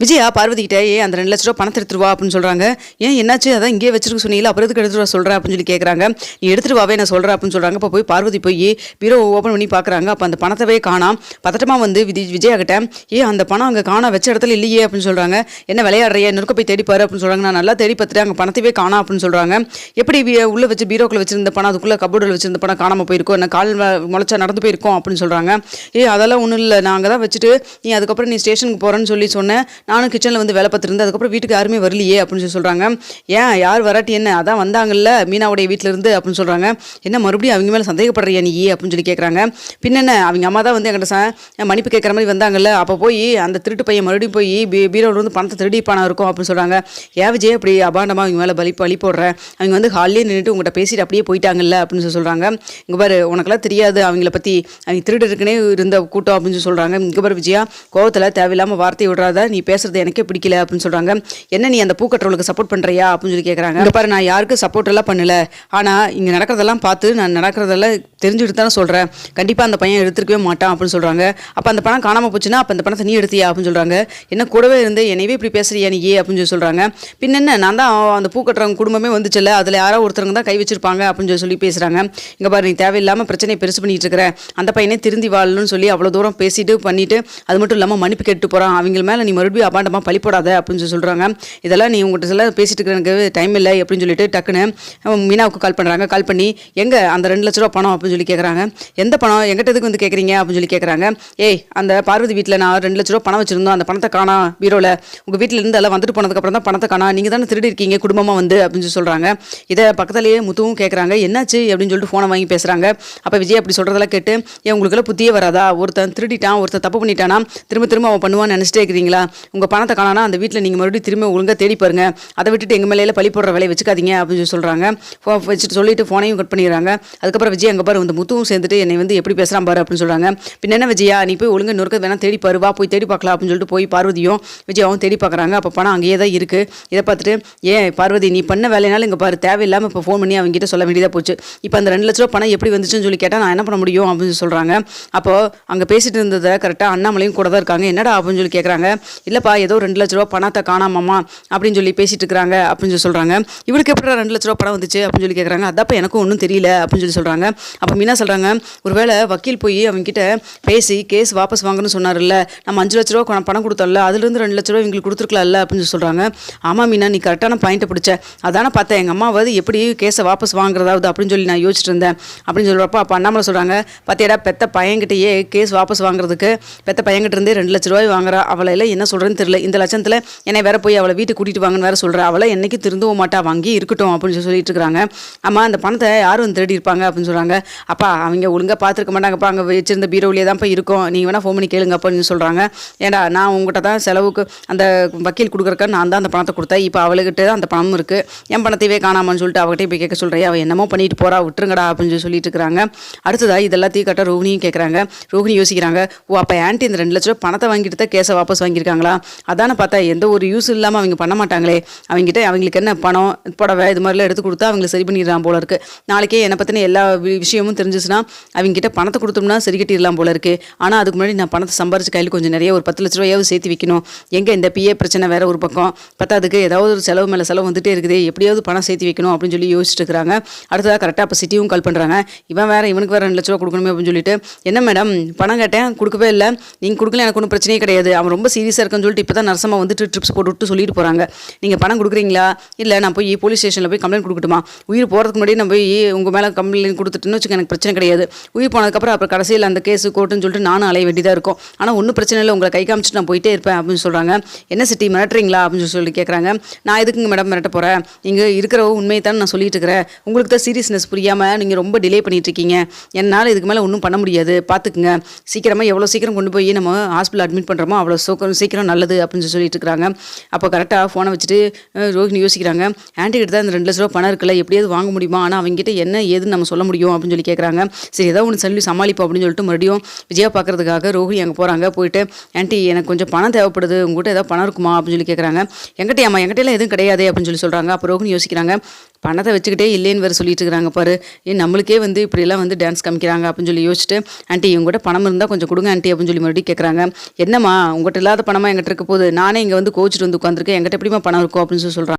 விஜயா பார்வதி கிட்ட அந்த 2 லட்ச ரூபா பணத்தை எடுத்துட்டு வா அப்படின்னு சொல்றாங்க. ஏன் என்னாச்சு? அதான் இங்கே வச்சிருக்க சொன்னீங்களா, அப்புறம் எதுக்கு எடுத்துட்டு வர சொல்ற அப்படின்னு சொல்லி கேட்குறாங்க. நீ எடுத்துட்டு வாவே நான் சொல்கிறேன் அப்படின்னு சொல்றாங்க. இப்போ போய் பார்வதி போய் பீரோ ஓப்பன் பண்ணி பார்க்குறாங்க. அப்போ அந்த பணத்தவே காணாம். பதட்டமாக வந்து விஜயா கிட்ட அந்த பணம் அங்கே காணா வச்ச இடத்துல இல்லையே அப்படின்னு சொல்றாங்க. என்ன விளையாடுறிய, நெருக்க போய் தேடிப்பாரு அப்படின்னு சொல்றாங்க. நான் நல்லா தேடி பார்த்துட்டேன், அங்கே பணத்தவே காணா அப்படின்னு சொல்றாங்க. எப்படி உள்ள வச்சு பீரோக்குள்ள வச்சிருந்த பணம் அதுக்குள்ள கபோர்டில் வச்சிருந்த பணம் காணாமல் போயிருக்கோம், என்ன கால் முளைச்சா நடந்து போயிருக்கோம் அப்படின்னு சொல்றாங்க. அதெல்லாம் ஒன்றும் இல்லை, நான் அங்கே தான் வச்சுட்டு அதுக்கப்புறம் நீ ஸ்டேஷனுக்கு போகிறேன்னு சொல்லி சொன்னேன். நானும் கிச்சனில் வந்து வேலை பார்த்துருந்து அதுக்கப்புறம் வீட்டுக்கு யாருமே வரலையே அப்படின்னு சொல்லி சொல்கிறாங்க. ஏன் யார் வராட்டி என்ன, அதான் வந்தாங்கல்ல மீனாவுடைய வீட்டிலேருந்து அப்படின்னு சொல்கிறாங்க. என்ன மறுபடியும் அவங்க மேலே சந்தேகப்படுறியா நீ அப்படின்னு சொல்லி கேட்குறாங்க. பின்னென்ன அவங்க அம்மா தான் வந்து என்கிட்ட மன்னிப்பு கேட்குற மாதிரி வந்தாங்கல்ல, அப்போ போய் அந்த திருட்டு பையன் மறுபடியும் போய் பீரோவில் வந்து பணத்தை திருடி பணம் இருக்கும் அப்படின்னு சொல்கிறாங்க. ஏன் விஜய் அப்படி அபாண்டமாக அவங்க மேலே பழி போடுறேன், அவங்க வந்து ஹாலிலே நின்றுட்டு உங்கள்கிட்ட பேசிட்டு அப்படியே போயிட்டாங்கல்ல அப்படின்னு சொல்லி சொல்கிறாங்க. இங்கே பாரு உனக்கெல்லாம் தெரியாது அவங்கள பற்றி, அவங்க திருடு இருக்குன்னே இருந்த கூட்டம் அப்படின்னு சொல்லி சொல்கிறாங்க. இங்கே பாரு விஜயா, கோவத்தில் தேவையில்லாமல் வார்த்தை விடுறாத, நீ பேசுறது எனக்கே பிடிக்கல அப்படின்னு சொல்றாங்க. என்ன நீ அந்த பூக்கட்டுறவளுக்கு சப்போர்ட் பண்றியா அப்படின்னு சொல்லி கேட்குறாங்க. இங்க பாரு, நான் யாருக்கும் சப்போர்ட் எல்லாம் பண்ணல, ஆனால் இங்கே நடக்கிறதெல்லாம் பார்த்து நான் நடக்கிறதெல்லாம் தெரிஞ்சுட்டு தானே சொல்கிறேன். கண்டிப்பாக அந்த பையன் எடுத்துருக்கவே மாட்டான் அப்படின்னு சொல்கிறாங்க. அப்போ அந்த பணம் காணாமல் போச்சுன்னா அப்போ அந்த பணத்தை நீ எடுத்தியா அப்படின்னு சொல்கிறாங்க. என்ன கூடவே இருந்து என்னையே இப்படி பேசுறியா நீ அப்படின்னு சொல்லி சொல்கிறாங்க. பின்ன என்ன, நான் தான் அந்த பூக்கட்டுறவங்க குடும்பமே வந்துச்சுல்ல, அதில் யாரோ ஒருத்தவங்க தான் கை வச்சிருப்பாங்க அப்படின்னு சொல்லி பேசுகிறாங்க. இங்கே பாரு, நீ தேவையில்லாமல் பிரச்சனையை பெருசு பண்ணிட்டு இருக்கிற, அந்த பையனே திருந்தி வாழணும்னு சொல்லி அவ்வளோ தூரம் பேசிட்டு பண்ணிட்டு அது மட்டும் இல்லாமல் மன்னிப்பு கேட்டு போகிறான், அவங்க மேலே நீ மறுபடியும் அபாண்டமாக பழி போடாத அப்படின்னு சொல்லி சொல்கிறாங்க. இதெல்லாம் நீ உங்கள்கிட்ட எல்லாம் பேசிட்டு இருக்கிற எனக்கு டைம் இல்லை அப்படின்னு சொல்லிட்டு டக்குன்னு மீனாவுக்கு கால் பண்ணுறாங்க. கால் பண்ணி எங்கே அந்த 2 லட்ச ரூபா பணம் அப்படின்னு சொல்லி கேட்குறாங்க. எந்த பணம், எங்கிட்ட எதுக்கு வந்து கேட்குறீங்க அப்படின்னு சொல்லி கேட்குறாங்க. அந்த பார்வதி வீட்டில் நான் 2 லட்ச ரூபா பணம் வச்சிருந்தோம், அந்த பணத்தை காணா பீரோவில், உங்கள் வீட்டில் இருந்து எல்லாம் வந்துட்டு போனதுக்கப்புறம் தான் பணத்தை காணா, நீங்கள் தானே திருடி இருக்கீங்க குடும்பமாக வந்து அப்படின்னு சொல்லி சொல்கிறாங்க. இதை பக்கத்துலேயே முத்துவும் கேட்குறாங்க. என்னாச்சு அப்படின்னு சொல்லிட்டு ஃபோனை வாங்கி பேசுகிறாங்க. அப்போ விஜய் அப்படி சொல்கிறதெல்லாம் கேட்டு உங்களுக்கெல்லாம் புத்தியே வராதா, ஒருத்தன் திருடிட்டான் ஒருத்தன் தப்பு பண்ணிட்டானா திரும்ப திரும்ப அவன் பண்ணுவான்னு நினச்சிட்டே இருக்கிறீங்களா, உங்கள் பணத்தை காணானா அந்த வீட்டில் நீங்கள் மறுபடியும் திரும்ப ஒழுங்காக தேடி பாருங்க, அதை விட்டுட்டு எங்கள் மேலே பழி போடுற வேலையை வச்சுக்காதீங்க அப்படின்னு சொல்லி சொல்கிறாங்க. வச்சுட்டு சொல்லிட்டு ஃபோனையும் கட் பண்ணிடுறாங்க. அதுக்கப்புறம் விஜய் அங்கே பாரு வந்து முத்துவும் சேர்ந்துட்டு என்னை வந்து எப்படி பேசுகிறான் பாரு அப்படின்னு சொல்கிறாங்க. பின்ன என்ன விஜயா, நீ போய் ஒழுங்காக நொறுக்க வேணா தேடி பாரு, வா போய் தேடி பார்க்கலாம் அப்படின்னு சொல்லிட்டு போய் பார்வதியும் விஜயாவும் தேடி பார்க்குறாங்க. அப்போ பணம் அங்கேயே தான் இருக்குது. இதை பார்த்துட்டு பார்வதி நீ பண்ண வேலைனாலும் இங்கே பாரு தேவையில்லாமல் இப்போ ஃபோன் பண்ணி அவங்ககிட்ட சொல்ல வேண்டியதாக போச்சு, இப்போ அந்த 2 லட்ச ரூபா பணம் எப்படி வந்துச்சுன்னு சொல்லி கேட்டால் நான் என்ன பண்ண முடியும் அப்படின்னு சொல்கிறாங்க. அப்போது அங்கே பேசிட்டு இருந்ததை கரெக்டாக அண்ணாமலையும் கூட தான் இருக்காங்க. என்னடா அப்படின்னு சொல்லி கேட்குறாங்க. இல்லைப்பா ஏதோ 2 லட்ச ரூபா பணத்தை காணாமம்மா அப்படின்னு சொல்லி பேசிட்டு இருக்கிறாங்க அப்படின்னு சொல்லி சொல்கிறாங்க. இவருக்கு எப்படி 2 லட்ச ரூபா பணம் வந்துச்சு அப்படின்னு சொல்லி கேட்குறாங்க. அதப்போ எனக்கும் ஒன்றும் தெரியல அப்படின்னு சொல்லி சொல்கிறாங்க. அப்போ மீனா சொல்கிறாங்க, ஒருவேளை வக்கீல் போய் அவங்ககிட்ட பேசி கேஸ் வாபஸ் வாங்கணும்னு சொன்னார்ல, நம்ம 5 லட்ச ரூபா பணம் கொடுத்தோம்ல, அதுலேருந்து 2 லட்ச ரூபா இவங்களுக்கு கொடுத்துருக்கலாம்ல அப்படின்னு சொல்லி சொல்கிறாங்க. ஆமாம் மீனா, நீ கரெக்டான பாயிண்ட்டை பிடிச்ச, அதானே பார்த்தேன் எங்கள் அம்மாவது எப்படி கேஸை வாபஸ் வாங்குறதாவது அப்படின்னு சொல்லி நான் யோசிச்சுட்டு இருந்தேன் அப்படின்னு சொல்கிறப்ப அப்போ அண்ணாமலை சொல்கிறாங்க, பார்த்தியடா பெத்த பையன்கிட்டயே கேஸ் வாபஸ் வாங்குறதுக்கு பெத்த பையன்கிட்ட இருந்தே 2 லட்ச ரூபாய் வாங்குறா, அவளை எல்லாம் என்ன சொல்கிறேன்னு தெரியல, இந்த லட்சத்தில் என்னை வேற போய் அவளை வீட்டுக்கு கூட்டிகிட்டு வாங்கன்னு வேறு சொல்கிறேன், அவளை என்னைக்கு திருந்தவும் மாட்டா, வாங்கி இருக்கட்டும் அப்படின்னு சொல்லிட்டு இருக்கிறாங்க. ஆமாம் அந்த பணத்தை யாரும் வந்து திருடி இருப்பாங்க அப்படின்னு சொல்கிறாங்க. அப்பா அவங்க ஒழுங்காக பார்த்துருக்க மாட்டாங்கப்பா, அங்கே வச்சிருந்த பீரோவிலே தான் போய் இருக்கும், நீங்கள் வேணால் ஃபோன் பண்ணி கேளுங்க அப்படின்னு சொல்கிறாங்க. ஏண்டா நான் உங்கள்கிட்ட தான் செலவுக்கு அந்த வக்கீல் கொடுக்குறக்க நான் தான் அந்த பணத்தை கொடுத்தேன், இப்போ அவளுக்கிட்ட தான் அந்த பணம் இருக்குது, என் பணத்தையே காணாமன்னு சொல்லிட்டு அவகிட்டே போய் கேட்க சொல்கிறேன், அவள் என்னமோ பண்ணிட்டு போகிறா விட்டுருங்கடா அப்படின்னு சொல்லிட்டு இருக்கிறாங்க. அடுத்ததாக இதெல்லாத்தையும் கட்ட ரோஹினியும் கேட்குறாங்க. ரோஹினி யோசிக்கிறாங்க, அப்போ ஆன்ட்டி இந்த 2 லட்ச ரூபா பணத்தை வாங்கிட்டு தான் கேஸை வாபஸ் வாங்கியிருக்காங்களா, அதானே பார்த்தா எந்த ஒரு யூஸ் இல்லாமல் அவங்க பண்ண மாட்டாங்களே, அவங்ககிட்ட அவங்களுக்கு என்ன பணம் புடவை இது மாதிரிலாம் எடுத்து கொடுத்தா அவங்களை சரி பண்ணிடலாம் போல இருக்குது, நாளைக்கே என்னை பற்றின எல்லா விஷயமும் தெரிஞ்சிச்சுன்னா அவங்ககிட்ட பணத்தை கொடுத்தோம்னா சரி கட்டிடலாம் போல இருக்குது, ஆனால் அதுக்கு முன்னாடி நான் பணத்தை சம்பாரிச்சு கையில் கொஞ்சம் நிறைய ஒரு 10 லட்ச ரூபாயாவது சேர்த்து வைக்கணும், எங்கே இந்த பிஏ பிரச்சனை வேற ஒரு பக்கம் பத்தாதுக்கு ஏதாவது ஒரு செலவு மேலே செலவு வந்துட்டே இருக்குது, எப்படியாவது பணம் சேர்த்து வைக்கணும் அப்படின்னு சொல்லி யோசிச்சுட்டு இருக்கிறாங்க. அடுத்ததாக கரெக்டாக அப்போ சிட்டியும் கால் பண்ணுறாங்க. இவனுக்கு வேறு 2 லட்ச ரூபா கொடுக்கணுமே அப்படின்னு சொல்லிட்டு, என்ன மேடம் பணம் கேட்டேன் கொடுக்கவே இல்லை, நீங்கள் கொடுக்கல எனக்கு ஒன்றும் பிரச்சனையே கிடையாது, அவன் ரொம்ப சீரியஸாக இருக்குன்னு சொல்லிட்டு இப்போ தான் நரசமாக வந்துட்டு ட்ரிப்ஸ் போட்டு சொல்லிட்டு போகிறாங்க, நீங்கள் பணம் கொடுக்குறீங்களா இல்லை நான் போய் போலீஸ் ஸ்டேஷனில் போய் கம்ப்ளைண்ட் கொடுக்கட்டுமா, உயிர் போகிறதுக்கு முன்னாடி நான் போய் உங்கள் மேலே கம்ப்ளைண்ட் கொடுத்துட்டுன்னு வச்சுக்க எனக்கு பிரச்சனை கிடையாது, உயிர் போனதுக்கப்புறம் அப்புறம் கடைசியில் அந்த கேஸு கோர்ட்டுன்னு சொல்லிட்டு நானும் அலைய வேண்டியதாக இருக்கும், ஆனால் ஒன்றும் பிரச்சனை இல்லை உங்களை கை காமிச்சிட்டு நான் போயிட்டே இருப்பேன் அப்படின்னு சொல்கிறாங்க. என்ன சிட்டி மிரட்டுறீங்களா அப்படின்னு சொல்லி கேட்குறாங்க. நான் எதுக்குங்க மேடம் மிரட்ட போகிறேன், நீங்கள் இருக்கிற உண்மையை தான் நான் சொல்லிட்டு இருக்கிறேன், உங்களுக்கு தான் சீரியஸ்னஸ் புரியாமல் நீங்கள் ரொம்ப டிலே பண்ணிட்டு இருக்கீங்க, என்னால் இதுக்கு மேலே ஒன்றும் பண்ண முடியாது, பார்த்துக்குங்க, சீக்கிரமாக எவ்வளோ சீக்கிரம் கொண்டு போய் நம்ம ஹாஸ்பிட்டல் அட்மிட் பண்ணுறோமோ அவ்வளோ சீக்கிரம் நல்லது அப்படின்னு சொல்லிட்டு இருக்கிறாங்க. அப்போ கரெக்டாக ஃபோனை வச்சுட்டு ரோஹினி யோசிக்கிறாங்க, ஆன்ட்டி கிட்ட தான் இந்த 2 லட்ச ரூபா பணம் இருக்குல்ல, எப்படியாவது வாங்க முடியுமா, ஆனால் அவங்ககிட்ட என்ன ஏதுன்னு நம்ம சொல்ல முடியும் அப்படின்னு சொல்லி கேட்குறாங்க. சரி ஏதாவது ஒன்று சொல்லி சமாளிப்போம் அப்படின்னு சொல்லிட்டு மறுபடியும் விஜயா பார்க்கறதுக்காக ரோஹினி அங்கே போகிறாங்க. போயிட்டு ஆன்ட்டி எனக்கு கொஞ்சம் பணம் தேவைப்படுது, உங்கள்கிட்ட ஏதாவது பணம் இருக்குமா அப்படின்னு சொல்லி கேட்குறாங்க. என்கிட்டயாம்மா என்கிட்டலாம் எதுவும் கிடையாது அப்படின்னு சொல்லி சொல்கிறாங்க. அப்போ ரோஹினி யோசிக்கிறாங்க, பணத்தை வச்சுக்கிட்டே இல்லைன்னு வேறு சொல்லிட்டு இருக்கிறாங்க பாரு. நம்மளுக்கே வந்து இப்படிலாம் வந்து டான்ஸ் காமிக்கிறாங்க அப்படின்னு சொல்லி யோசிச்சுட்டு, ஆண்டி இவங்ககிட்ட பணம் இருந்தால் கொஞ்சம் கொடுங்க ஆண்டி அப்படின்னு சொல்லி மறுபடியும் கேட்குறாங்க. என்னம்மா உங்கள்கிட்ட இல்லாத பணமாக எங்கிட்ட இருக்க போது, நானே இங்கே வந்து கோச்சிட்டு வந்து உட்காந்துருக்கேன், எங்கிட்ட எப்படிமா பணம் இருக்கும் அப்படின்னு சொல்லி சொல்கிறாங்க.